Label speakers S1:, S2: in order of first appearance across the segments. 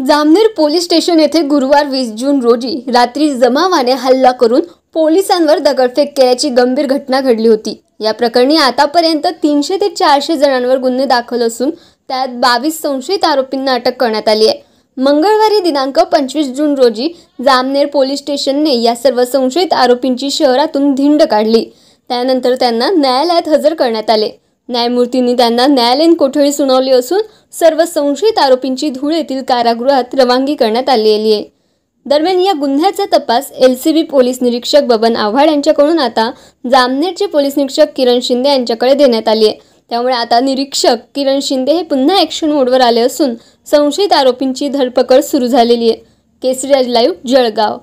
S1: Jamner police station येथे गुरुवार 20 जून रोजी रात्री जमावाने हल्ला करून पोलिसांवर दगडफेक केल्याची गंभीर घटना घडली होती। या प्रकरणी आतापर्यंत 300 ते 400 जणांवर गुन्हे दाखल असून त्यात 22 संशयित आरोपींना अटक करण्यात आली आहे। मंगळवारी दिनांक 25 जून रोजी जामनेर पोलीस स्टेशनने या सर्व संशयित आरोपींची शहरातून धिंड काढली। त्यानंतर त्यांना न्यायालयात हजर करण्यात आले। न्यायमूर्तींनी त्यांना न्यायालयीन कोठडी सुनावली असून सर्व संशयित आरोपींची धुळे येथील कारागृहात रवानगी करण्यात आलेली आहे। दरम्यान या गुन्ह्याचा तपास एलसीबी पोलीस निरीक्षक बबन आव्हाड यांच्याकडून आता जामनेरचे पोलीस निरीक्षक किरण शिंदे यांच्याकडे देण्यात आली आहे। त्यामुळे आता निरीक्षक किरण शिंदे हे पुन्हा ॲक्शन मोडवर आले असून संशयित आरोपींची धरपकड सुरू झालेली आहे। केसरी लाईव्ह जळगाव।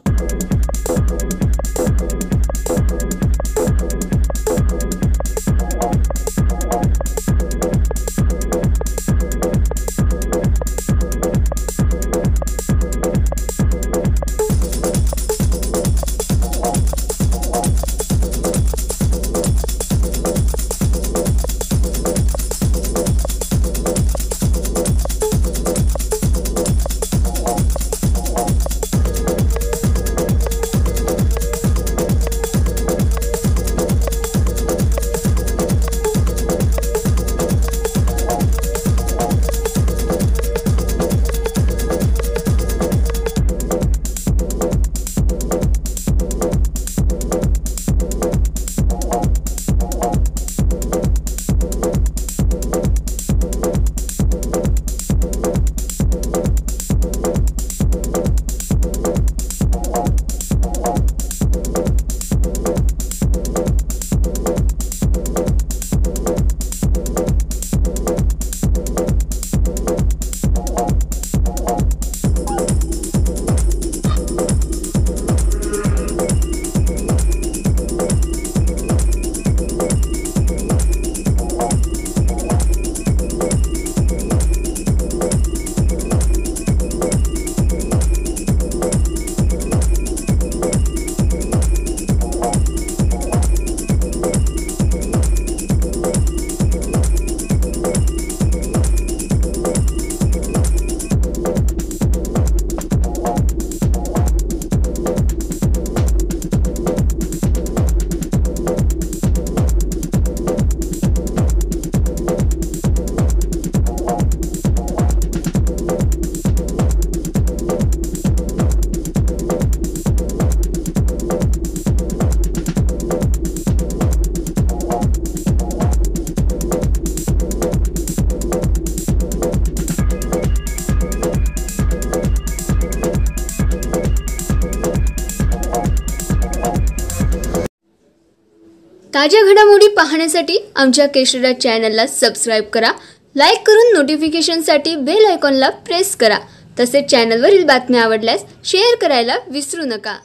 S1: ताज्या घडामोडी पाहण्यासाठी आमच्या केशरी चॅनलला सबस्क्राइब करा, लाईक करून नोटिफिकेशनसाठी बेल आयकॉनला प्रेस करा। तसेच चॅनलवरील बातम्या आवडल्यास शेअर करायला विसरू नका।